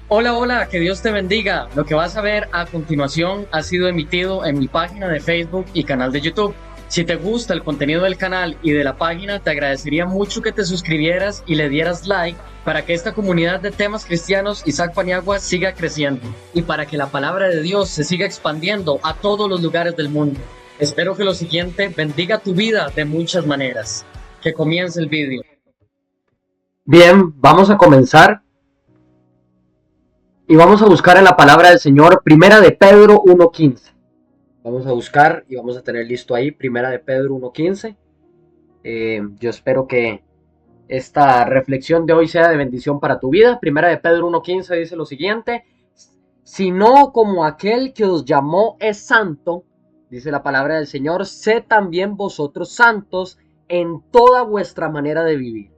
Hola, hola, que Dios te bendiga. Lo que vas a ver a continuación ha sido emitido en mi página de Facebook y canal de YouTube. Si te gusta el contenido del canal y de la página, te agradecería mucho que te suscribieras y le dieras like para que esta comunidad de temas cristianos Isaac Paniagua siga creciendo y para que la palabra de Dios se siga expandiendo a todos los lugares del mundo. Espero que lo siguiente bendiga tu vida de muchas maneras. Que comience el vídeo. Bien, vamos a comenzar. Y vamos a buscar en la palabra del Señor, Primera de Pedro 1.15. Vamos a buscar y vamos a tener listo ahí, Primera de Pedro 1.15. Yo espero que esta reflexión de hoy sea de bendición para tu vida. Primera de Pedro 1.15 dice lo siguiente: sino como aquel que os llamó es santo, dice la palabra del Señor, sed también vosotros santos en toda vuestra manera de vivir.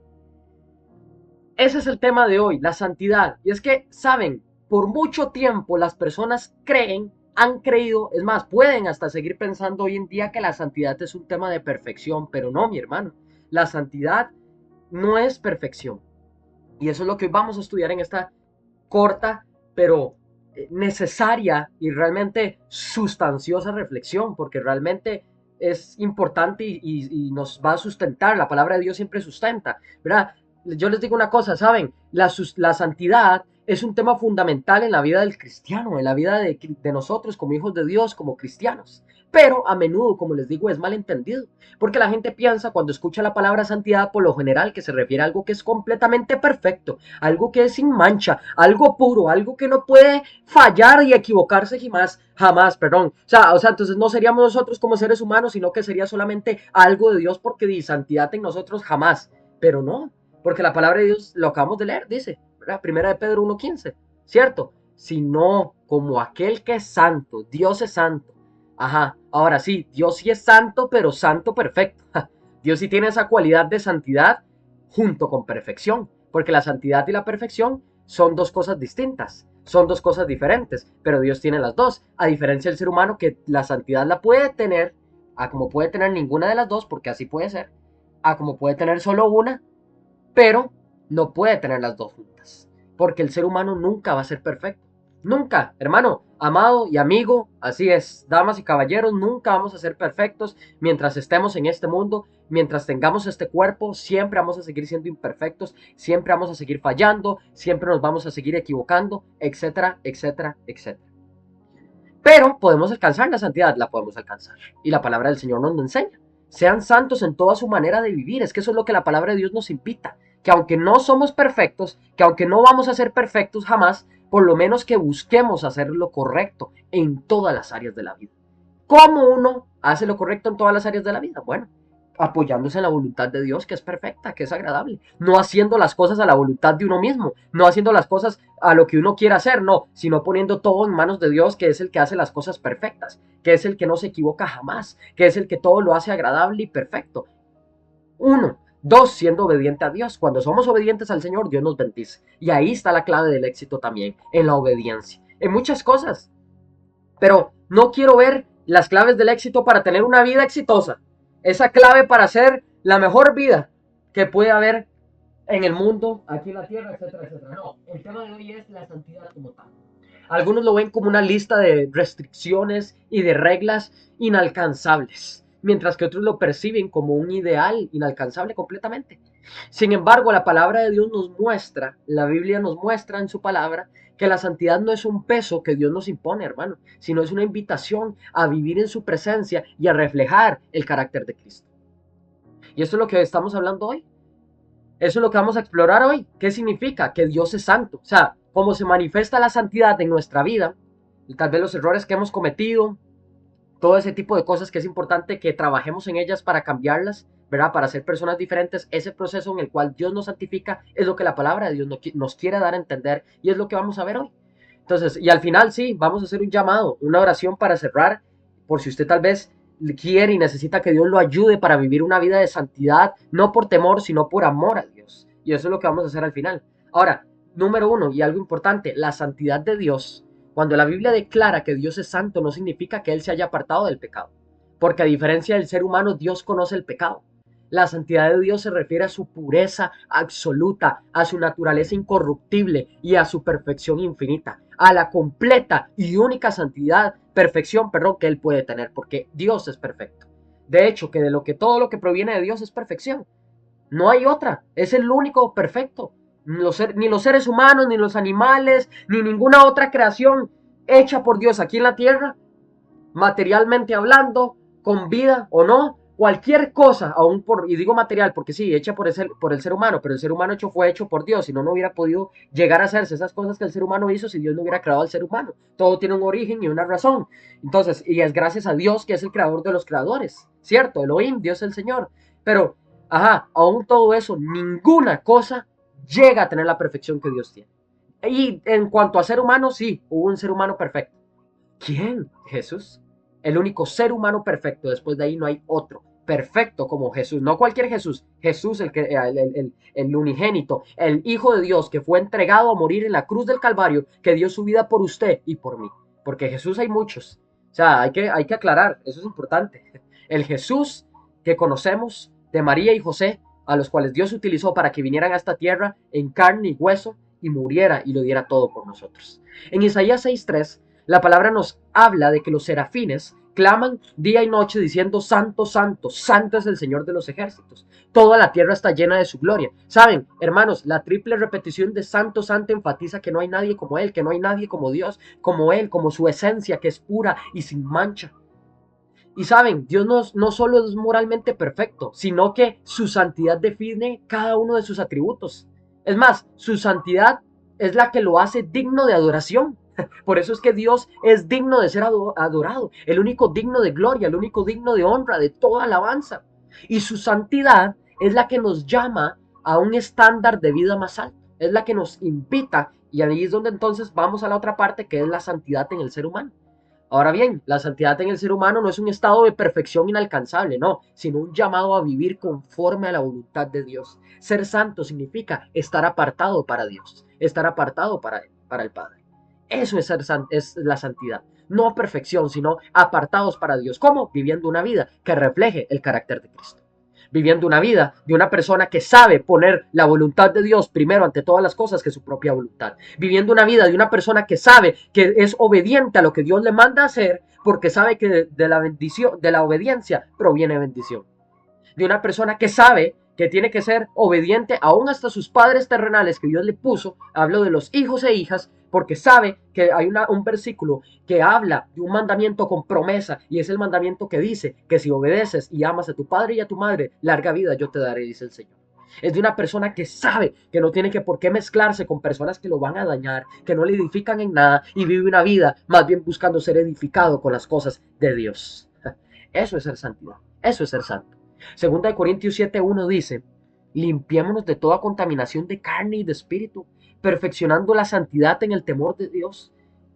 Ese es el tema de hoy, la santidad. Y es que, ¿saben? Por mucho tiempo las personas han creído, es más, pueden hasta seguir pensando hoy en día que la santidad es un tema de perfección, pero no, mi hermano, la santidad no es perfección. Y eso es lo que hoy vamos a estudiar en esta corta, pero necesaria y realmente sustanciosa reflexión, porque realmente es importante y nos va a sustentar. La palabra de Dios siempre sustenta, ¿verdad? Yo les digo una cosa, ¿saben? La santidad es un tema fundamental en la vida del cristiano, en la vida de nosotros como hijos de Dios, como cristianos. Pero a menudo, como les digo, es malentendido, porque la gente piensa cuando escucha la palabra santidad por lo general que se refiere a algo que es completamente perfecto, algo que es sin mancha, algo puro, algo que no puede fallar y equivocarse jamás, perdón. O sea, entonces no seríamos nosotros como seres humanos, sino que sería solamente algo de Dios porque dice santidad en nosotros jamás. Pero no, porque la palabra de Dios, lo acabamos de leer, dice, ¿verdad? Primera de Pedro 1.15, ¿cierto? Sino como aquel que es santo, Dios es santo. Ajá, ahora sí, Dios sí es santo, pero santo perfecto. Dios sí tiene esa cualidad de santidad junto con perfección, porque la santidad y la perfección son dos cosas distintas, son dos cosas diferentes, pero Dios tiene las dos, a diferencia del ser humano que la santidad la puede tener, a como puede tener ninguna de las dos, porque así puede ser, a como puede tener solo una, pero no puede tener las dos juntas, porque el ser humano nunca va a ser perfecto. Nunca, hermano, amado y amigo, así es, damas y caballeros, nunca vamos a ser perfectos mientras estemos en este mundo, mientras tengamos este cuerpo, siempre vamos a seguir siendo imperfectos, siempre vamos a seguir fallando, siempre nos vamos a seguir equivocando, etcétera, etcétera, etcétera. Pero podemos alcanzar la santidad, la podemos alcanzar. Y la palabra del Señor nos lo enseña. Sean santos en toda su manera de vivir. Es que eso es lo que la palabra de Dios nos invita. Que aunque no somos perfectos, que aunque no vamos a ser perfectos jamás, por lo menos que busquemos hacer lo correcto en todas las áreas de la vida. ¿Cómo uno hace lo correcto en todas las áreas de la vida? Bueno, apoyándose en la voluntad de Dios, que es perfecta, que es agradable, no haciendo las cosas a la voluntad de uno mismo, no haciendo las cosas a lo que uno quiera hacer, no, sino poniendo todo en manos de Dios, que es el que hace las cosas perfectas, que es el que no se equivoca jamás, que es el que todo lo hace agradable y perfecto. Uno. Dos, siendo obediente a Dios. Cuando somos obedientes al Señor, Dios nos bendice. Y ahí está la clave del éxito también, en la obediencia, en muchas cosas. Pero no quiero ver las claves del éxito para tener una vida exitosa. Esa clave para ser la mejor vida que puede haber en el mundo, aquí en la tierra, etcétera, etcétera. No, el tema de hoy es la santidad como tal. Algunos lo ven como una lista de restricciones y de reglas inalcanzables, mientras que otros lo perciben como un ideal inalcanzable completamente. Sin embargo, la palabra de Dios nos muestra, la Biblia nos muestra en su palabra, que la santidad no es un peso que Dios nos impone, hermano, sino es una invitación a vivir en su presencia y a reflejar el carácter de Cristo. Y esto es lo que estamos hablando hoy. Eso es lo que vamos a explorar hoy. ¿Qué significa? Que Dios es santo. O sea, cómo se manifiesta la santidad en nuestra vida, y tal vez los errores que hemos cometido, todo ese tipo de cosas que es importante que trabajemos en ellas para cambiarlas, ¿verdad? Para ser personas diferentes. Ese proceso en el cual Dios nos santifica es lo que la palabra de Dios nos quiere dar a entender y es lo que vamos a ver hoy. Entonces, y al final sí, vamos a hacer un llamado, una oración para cerrar, por si usted tal vez quiere y necesita que Dios lo ayude para vivir una vida de santidad, no por temor, sino por amor a Dios. Y eso es lo que vamos a hacer al final. Ahora, número uno, y algo importante, la santidad de Dios. Cuando la Biblia declara que Dios es santo, no significa que Él se haya apartado del pecado. Porque a diferencia del ser humano, Dios conoce el pecado. La santidad de Dios se refiere a su pureza absoluta, a su naturaleza incorruptible y a su perfección infinita, a la completa y única santidad, perfección, perdón, que Él puede tener, porque Dios es perfecto. De hecho, que de lo que todo lo que proviene de Dios es perfección. No hay otra, es el único perfecto. Ni los seres humanos, ni los animales, ni ninguna otra creación hecha por Dios aquí en la tierra, materialmente hablando, con vida o no, cualquier cosa, aún y digo material porque sí, hecha por el ser humano, pero el ser humano fue hecho por Dios, si no, no hubiera podido llegar a hacerse esas cosas que el ser humano hizo si Dios no hubiera creado al ser humano. Todo tiene un origen y una razón. Entonces, y es gracias a Dios que es el creador de los creadores, ¿cierto? Elohim, Dios el Señor. Pero, aún todo eso, ninguna cosa llega a tener la perfección que Dios tiene. Y en cuanto a ser humano, sí, hubo un ser humano perfecto. ¿Quién? Jesús. El único ser humano perfecto. Después de ahí no hay otro perfecto como Jesús. No cualquier Jesús. Jesús, el unigénito, el Hijo de Dios que fue entregado a morir en la cruz del Calvario, que dio su vida por usted y por mí. Porque Jesús hay muchos. O sea, hay que aclarar. Eso es importante. El Jesús que conocemos de María y José, a los cuales Dios utilizó para que vinieran a esta tierra en carne y hueso y muriera y lo diera todo por nosotros. En Isaías 6:3 la palabra nos habla de que los serafines claman día y noche diciendo: Santo, santo, santo es el Señor de los ejércitos. Toda la tierra está llena de su gloria. Saben, hermanos, la triple repetición de santo, santo enfatiza que no hay nadie como Él, que no hay nadie como Dios, como Él, como su esencia que es pura y sin mancha. Y saben, Dios no solo es moralmente perfecto, sino que su santidad define cada uno de sus atributos. Es más, su santidad es la que lo hace digno de adoración. Por eso es que Dios es digno de ser adorado, el único digno de gloria, el único digno de honra, de toda alabanza. Y su santidad es la que nos llama a un estándar de vida más alto, es la que nos invita, y ahí es donde entonces vamos a la otra parte, que es la santidad en el ser humano. Ahora bien, la santidad en el ser humano no es un estado de perfección inalcanzable, no, sino un llamado a vivir conforme a la voluntad de Dios. Ser santo significa estar apartado para Dios, estar apartado para el Padre. Eso es la santidad. No perfección, sino apartados para Dios. ¿Cómo? Viviendo una vida que refleje el carácter de Cristo. Viviendo una vida de una persona que sabe poner la voluntad de Dios primero ante todas las cosas que su propia voluntad. Viviendo una vida de una persona que sabe que es obediente a lo que Dios le manda hacer, porque sabe que de la bendición, de la obediencia proviene bendición. De una persona que sabe que tiene que ser obediente aún hasta sus padres terrenales que Dios le puso. Hablo de los hijos e hijas, porque sabe que hay un versículo que habla de un mandamiento con promesa, y es el mandamiento que dice que si obedeces y amas a tu padre y a tu madre, larga vida yo te daré, dice el Señor. Es de una persona que sabe que no tiene que por qué mezclarse con personas que lo van a dañar, que no le edifican en nada, y vive una vida más bien buscando ser edificado con las cosas de Dios. Eso es ser santidad, eso es ser santo. Segunda de Corintios 7:1 dice: limpiémonos de toda contaminación de carne y de espíritu, perfeccionando la santidad en el temor de Dios.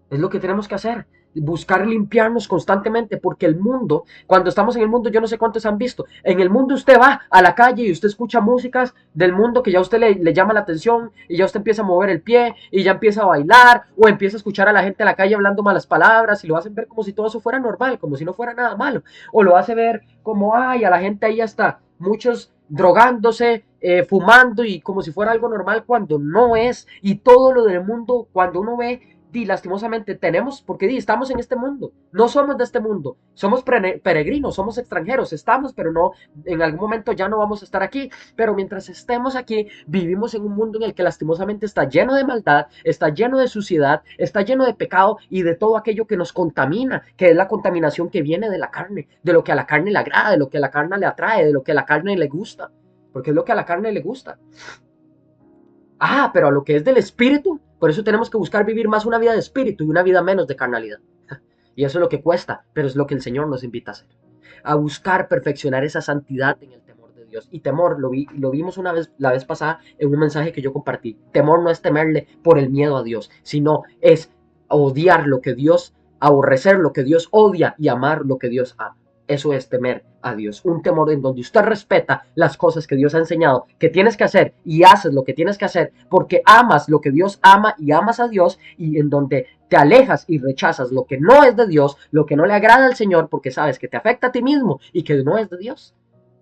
Es lo que tenemos que hacer, buscar limpiarnos constantemente, porque el mundo, cuando estamos en el mundo, yo no sé cuántos han visto, en el mundo usted va a la calle y usted escucha músicas del mundo que ya a usted le llama la atención, y ya usted empieza a mover el pie y ya empieza a bailar, o empieza a escuchar a la gente en la calle hablando malas palabras, y lo hacen ver como si todo eso fuera normal, como si no fuera nada malo, o lo hace ver como, ay, a la gente ahí está, muchos drogándose, fumando, y como si fuera algo normal cuando no es. Y todo lo del mundo, cuando uno ve, lastimosamente tenemos, porque estamos en este mundo, no somos de este mundo, somos peregrinos, somos extranjeros, estamos, pero no, en algún momento ya no vamos a estar aquí, pero mientras estemos aquí, vivimos en un mundo en el que lastimosamente está lleno de maldad, está lleno de suciedad, está lleno de pecado y de todo aquello que nos contamina, que es la contaminación que viene de la carne, de lo que a la carne le agrada, de lo que a la carne le atrae, de lo que a la carne le gusta, porque es lo que a la carne le gusta. Pero a lo que es del espíritu, por eso tenemos que buscar vivir más una vida de espíritu y una vida menos de carnalidad. Y eso es lo que cuesta, pero es lo que el Señor nos invita a hacer. A buscar perfeccionar esa santidad en el temor de Dios. Y temor, lo vimos la vez pasada en un mensaje que yo compartí. Temor no es temerle por el miedo a Dios, sino es odiar lo que Dios, aborrecer lo que Dios odia y amar lo que Dios ama. Eso es temer a Dios, un temor en donde usted respeta las cosas que Dios ha enseñado que tienes que hacer y haces lo que tienes que hacer porque amas lo que Dios ama y amas a Dios, y en donde te alejas y rechazas lo que no es de Dios, lo que no le agrada al Señor porque sabes que te afecta a ti mismo y que no es de Dios.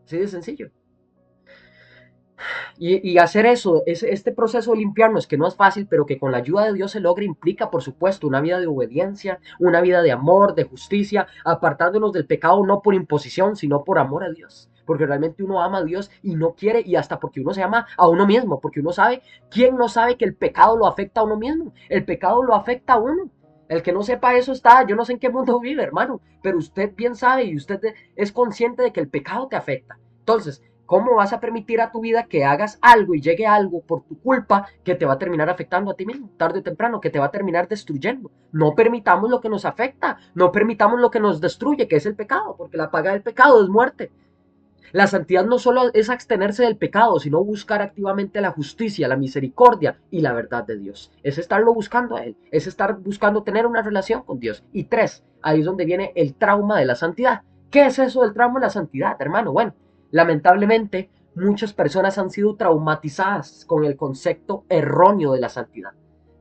Así de sencillo. Y hacer eso, este proceso de limpiarnos, que no es fácil, pero que con la ayuda de Dios se logra, implica, por supuesto, una vida de obediencia, una vida de amor, de justicia, apartándonos del pecado no por imposición, sino por amor a Dios. Porque realmente uno ama a Dios y no quiere, y hasta porque uno se ama a uno mismo, porque uno sabe, ¿quién no sabe que el pecado lo afecta a uno mismo? El pecado lo afecta a uno. El que no sepa eso está, yo no sé en qué mundo vive, hermano, pero usted bien sabe y usted es consciente de que el pecado te afecta. Entonces, ¿cómo vas a permitir a tu vida que hagas algo y llegue algo por tu culpa que te va a terminar afectando a ti mismo, tarde o temprano, que te va a terminar destruyendo? No permitamos lo que nos afecta, no permitamos lo que nos destruye, que es el pecado, porque la paga del pecado es muerte. La santidad no solo es abstenerse del pecado, sino buscar activamente la justicia, la misericordia y la verdad de Dios. Es estarlo buscando a Él, es estar buscando tener una relación con Dios. Y tres, ahí es donde viene el trauma de la santidad. ¿Qué es eso del trauma de la santidad, hermano? Bueno, lamentablemente muchas personas han sido traumatizadas con el concepto erróneo de la santidad.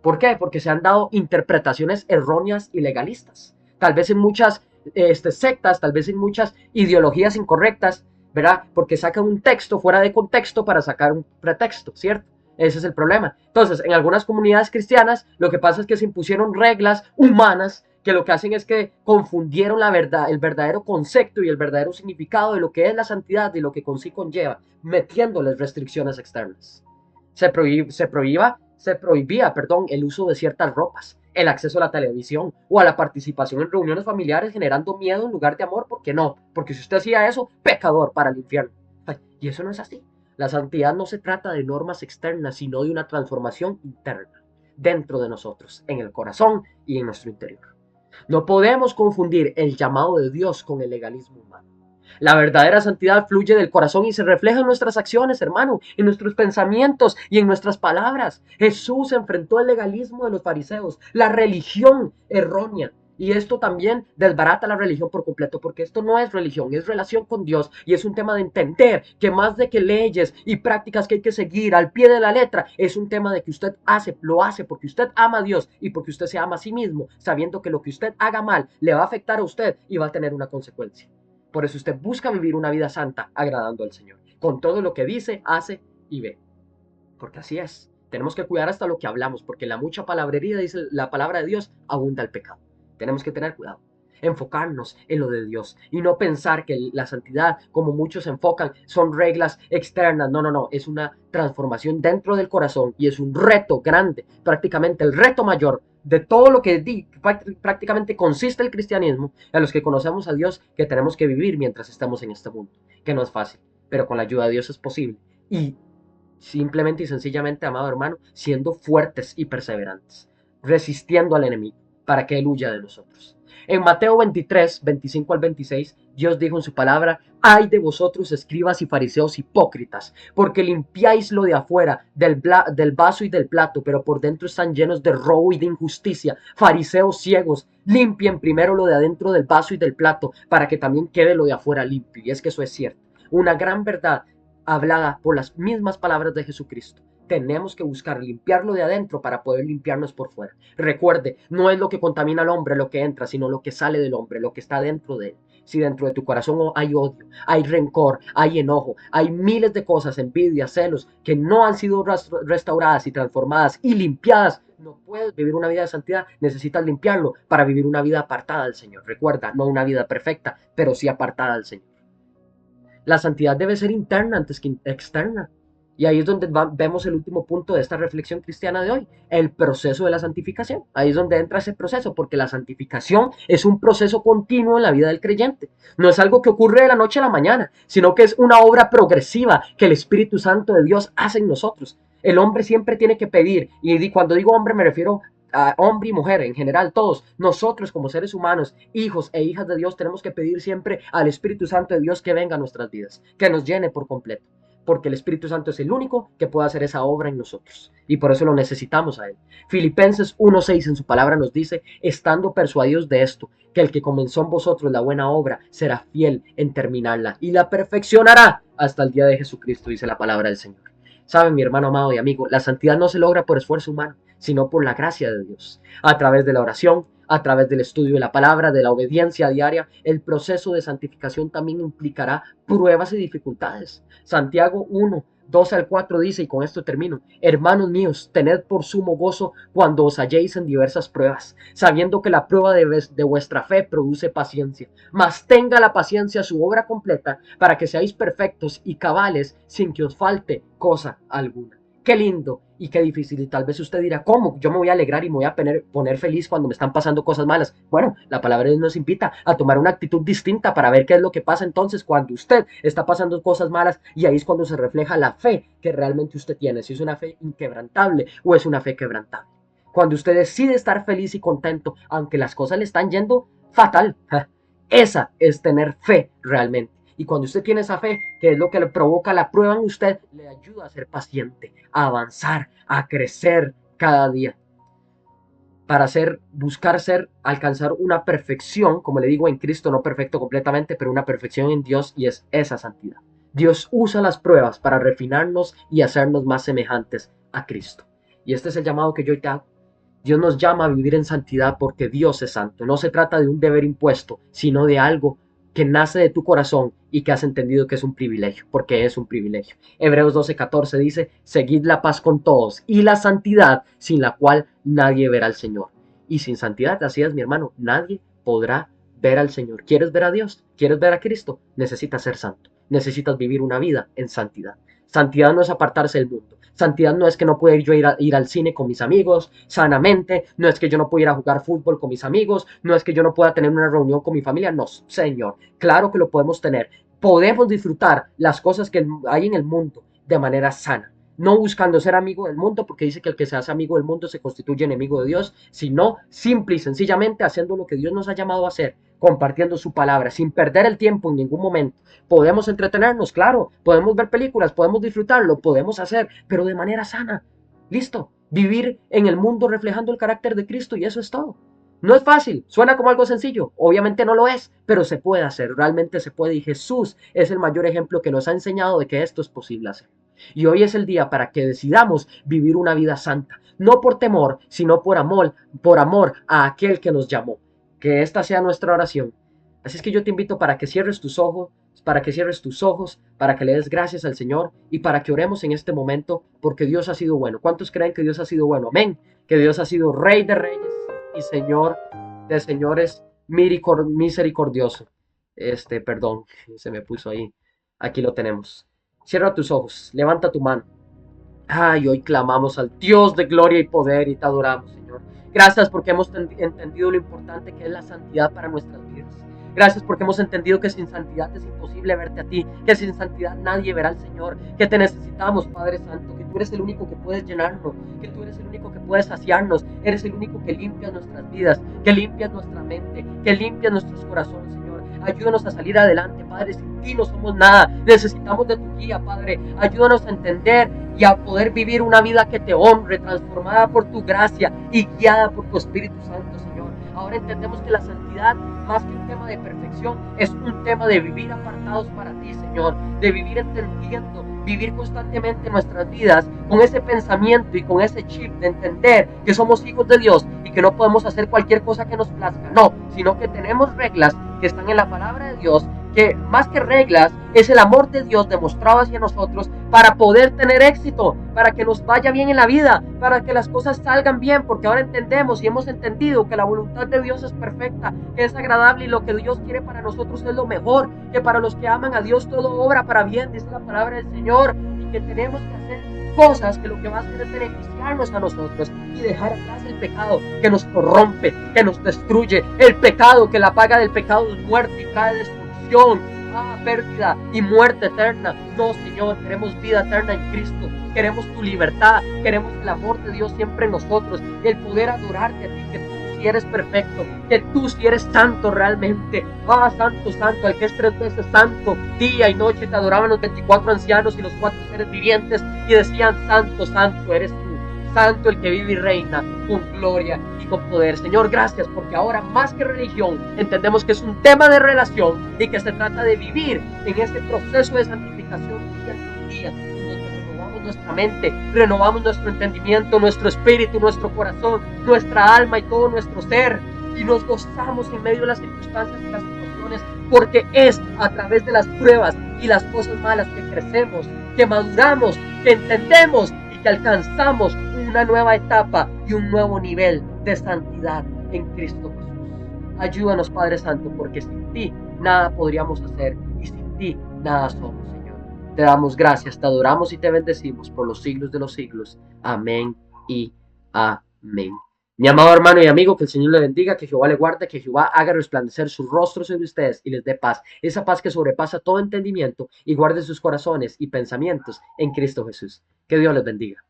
¿Por qué? Porque se han dado interpretaciones erróneas y legalistas. Tal vez en muchas sectas, tal vez en muchas ideologías incorrectas, ¿verdad? Porque sacan un texto fuera de contexto para sacar un pretexto, ¿cierto? Ese es el problema. Entonces, en algunas comunidades cristianas, lo que pasa es que se impusieron reglas humanas que lo que hacen es que confundieron la verdad, el verdadero concepto y el verdadero significado de lo que es la santidad y lo que con sí conlleva, metiéndoles restricciones externas. Se prohibía, el uso de ciertas ropas, el acceso a la televisión o a la participación en reuniones familiares, generando miedo en lugar de amor. ¿Por qué no? Porque si usted hacía eso, pecador para el infierno. Ay, y eso no es así. La santidad no se trata de normas externas, sino de una transformación interna, dentro de nosotros, en el corazón y en nuestro interior. No podemos confundir el llamado de Dios con el legalismo humano. La verdadera santidad fluye del corazón y se refleja en nuestras acciones, hermano, en nuestros pensamientos y en nuestras palabras. Jesús enfrentó el legalismo de los fariseos, la religión errónea. Y esto también desbarata la religión por completo, porque esto no es religión, es relación con Dios. Y es un tema de entender que más de que leyes y prácticas que hay que seguir al pie de la letra, es un tema de que usted lo hace porque usted ama a Dios y porque usted se ama a sí mismo, sabiendo que lo que usted haga mal le va a afectar a usted y va a tener una consecuencia. Por eso usted busca vivir una vida santa, agradando al Señor, con todo lo que dice, hace y ve. Porque así es. Tenemos que cuidar hasta lo que hablamos, porque en la mucha palabrería, dice la palabra de Dios, abunda el pecado. Tenemos que tener cuidado. Enfocarnos en lo de Dios y no pensar que la santidad, como muchos enfocan, son reglas externas. No, no, no. Es una transformación dentro del corazón y es un reto grande, prácticamente el reto mayor de todo lo que prácticamente consiste el cristianismo, a los que conocemos a Dios, que tenemos que vivir mientras estamos en este mundo, que no es fácil, pero con la ayuda de Dios es posible. Y simplemente y sencillamente, amado hermano, siendo fuertes y perseverantes, resistiendo al enemigo para que él huya de nosotros. En Mateo 23, 25 al 26, Dios dijo en su palabra: ay de vosotros, escribas y fariseos hipócritas, porque limpiáis lo de afuera, del vaso y del plato, pero por dentro están llenos de robo y de injusticia. Fariseos ciegos, limpien primero lo de adentro del vaso y del plato, para que también quede lo de afuera limpio. Y es que eso es cierto. Una gran verdad hablada por las mismas palabras de Jesucristo. Tenemos que buscar limpiarlo de adentro para poder limpiarnos por fuera. Recuerde, no es lo que contamina al hombre lo que entra, sino lo que sale del hombre, lo que está dentro de él. Si dentro de tu corazón hay odio, hay rencor, hay enojo, hay miles de cosas, envidia, celos, que no han sido restauradas y transformadas y limpiadas, no puedes vivir una vida de santidad. Necesitas limpiarlo para vivir una vida apartada del Señor. Recuerda, no una vida perfecta, pero sí apartada del Señor. La santidad debe ser interna antes que externa. Y ahí es donde vemos el último punto de esta reflexión cristiana de hoy, el proceso de la santificación. Ahí es donde entra ese proceso, porque la santificación es un proceso continuo en la vida del creyente. No es algo que ocurre de la noche a la mañana, sino que es una obra progresiva que el Espíritu Santo de Dios hace en nosotros. El hombre siempre tiene que pedir, y cuando digo hombre me refiero a hombre y mujer, en general todos, nosotros como seres humanos, hijos e hijas de Dios, tenemos que pedir siempre al Espíritu Santo de Dios que venga a nuestras vidas, que nos llene por completo. porque el Espíritu Santo es el único que puede hacer esa obra en nosotros. Y por eso lo necesitamos a Él. Filipenses 1:6 en su palabra nos dice, estando persuadidos de esto, que el que comenzó en vosotros la buena obra será fiel en terminarla y la perfeccionará hasta el día de Jesucristo, dice la palabra del Señor. Saben, mi hermano amado y amigo, la santidad no se logra por esfuerzo humano, sino por la gracia de Dios, a través de la oración, a través del estudio de la palabra, de la obediencia diaria. El proceso de santificación también implicará pruebas y dificultades. Santiago 1:12-4 dice, y con esto termino, hermanos míos, tened por sumo gozo cuando os halléis en diversas pruebas, sabiendo que la prueba de vuestra fe produce paciencia, mas tenga la paciencia su obra completa, para que seáis perfectos y cabales sin que os falte cosa alguna. Qué lindo y qué difícil. Y tal vez usted dirá, ¿cómo? Yo me voy a alegrar y me voy a poner feliz cuando me están pasando cosas malas. Bueno, la palabra de Dios nos invita a tomar una actitud distinta para ver qué es lo que pasa entonces cuando usted está pasando cosas malas, y ahí es cuando se refleja la fe que realmente usted tiene, si es una fe inquebrantable o es una fe quebrantable. Cuando usted decide estar feliz y contento, aunque las cosas le están yendo fatal, esa es tener fe realmente. Y cuando usted tiene esa fe, que es lo que le provoca la prueba en usted, le ayuda a ser paciente, a avanzar, a crecer cada día. Para alcanzar una perfección, como le digo, en Cristo, no perfecto completamente, pero una perfección en Dios, y es esa santidad. Dios usa las pruebas para refinarnos y hacernos más semejantes a Cristo. Y este es el llamado que yo te hago. Dios nos llama a vivir en santidad porque Dios es santo. No se trata de un deber impuesto, sino de algo que nace de tu corazón y que has entendido que es un privilegio, porque es un privilegio. Hebreos 12:14 dice, seguid la paz con todos y la santidad, sin la cual nadie verá al Señor. Y sin santidad, así es, mi hermano, nadie podrá ver al Señor. ¿Quieres ver a Dios? ¿Quieres ver a Cristo? Necesitas ser santo. Necesitas vivir una vida en santidad. Santidad no es apartarse del mundo. Santidad no es que no pueda yo ir al cine con mis amigos sanamente, no es que yo no pueda ir a jugar fútbol con mis amigos, no es que yo no pueda tener una reunión con mi familia. No, Señor, claro que lo podemos tener. Podemos disfrutar las cosas que hay en el mundo de manera sana, no buscando ser amigo del mundo, porque dice que el que se hace amigo del mundo se constituye enemigo de Dios, sino simple y sencillamente haciendo lo que Dios nos ha llamado a hacer, compartiendo su palabra, sin perder el tiempo en ningún momento. Podemos entretenernos, claro, podemos ver películas, podemos disfrutarlo, podemos hacer, pero de manera sana. Listo, vivir en el mundo reflejando el carácter de Cristo, y eso es todo. No es fácil, suena como algo sencillo, obviamente no lo es, pero se puede hacer, realmente se puede, y Jesús es el mayor ejemplo que nos ha enseñado de que esto es posible hacer. Y hoy es el día para que decidamos vivir una vida santa, no por temor, sino por amor a aquel que nos llamó. Que esta sea nuestra oración. Así es que yo te invito para que cierres tus ojos, para que le des gracias al Señor y para que oremos en este momento, porque Dios ha sido bueno. ¿Cuántos creen que Dios ha sido bueno? Amén. Que Dios ha sido Rey de reyes y Señor de señores, misericordioso. Perdón, se me puso ahí. Aquí lo tenemos. Cierra tus ojos, levanta tu mano. Ay, hoy clamamos al Dios de gloria y poder y te adoramos, Señor. Gracias porque hemos entendido lo importante que es la santidad para nuestras vidas. Gracias porque hemos entendido que sin santidad es imposible verte a ti, que sin santidad nadie verá al Señor, que te necesitamos, Padre Santo, que tú eres el único que puedes llenarnos, que tú eres el único que puedes saciarnos, eres el único que limpias nuestras vidas, que limpias nuestra mente, que limpias nuestros corazones, Señor. Ayúdanos a salir adelante, Padre, sin ti no somos nada, necesitamos de tu guía, Padre. Ayúdanos a entender y a poder vivir una vida que te honre, transformada por tu gracia y guiada por tu Espíritu Santo, Señor. Ahora entendemos que la santidad, más que un tema de perfección, es un tema de vivir apartados para ti, Señor, de vivir entendiendo, vivir constantemente nuestras vidas con ese pensamiento y con ese chip de entender que somos hijos de Dios y que no podemos hacer cualquier cosa que nos plazca, no, sino que tenemos reglas que están en la palabra de Dios, que más que reglas es el amor de Dios demostrado hacia nosotros para poder tener éxito, para que nos vaya bien en la vida, para que las cosas salgan bien, porque ahora entendemos y hemos entendido que la voluntad de Dios es perfecta, que es agradable y lo que Dios quiere para nosotros es lo mejor, que para los que aman a Dios todo obra para bien, dice la palabra del Señor, y que tenemos que hacer cosas que lo que va a hacer es beneficiarnos a nosotros y dejar atrás el pecado que nos corrompe, que nos destruye, el pecado, que la paga del pecado es muerte y trae destrucción, pérdida y muerte eterna. No, Señor, queremos vida eterna en Cristo, queremos tu libertad, queremos el amor de Dios siempre en nosotros, el poder adorarte a ti, que tú sí eres perfecto, que tú sí eres santo realmente. Ah, santo, santo, al que es 3 veces santo, día y noche te adoraban los 24 ancianos y los 4 seres vivientes y decían, santo, santo eres tú. Santo el que vive y reina con gloria y con poder. Señor, gracias porque ahora más que religión entendemos que es un tema de relación y que se trata de vivir en ese proceso de santificación día con día, en donde renovamos nuestra mente, renovamos nuestro entendimiento, nuestro espíritu, nuestro corazón, nuestra alma y todo nuestro ser, y nos gozamos en medio de las circunstancias y las situaciones, porque es a través de las pruebas y las cosas malas que crecemos, que maduramos, que entendemos que alcanzamos una nueva etapa y un nuevo nivel de santidad en Cristo Jesús. Ayúdanos, Padre Santo, porque sin ti nada podríamos hacer y sin ti nada somos, Señor. Te damos gracias, te adoramos y te bendecimos por los siglos de los siglos. Amén y amén. Mi amado hermano y amigo, que el Señor le bendiga, que Jehová le guarde, que Jehová haga resplandecer su rostro sobre ustedes y les dé paz, esa paz que sobrepasa todo entendimiento, y guarde sus corazones y pensamientos en Cristo Jesús. Que Dios les bendiga.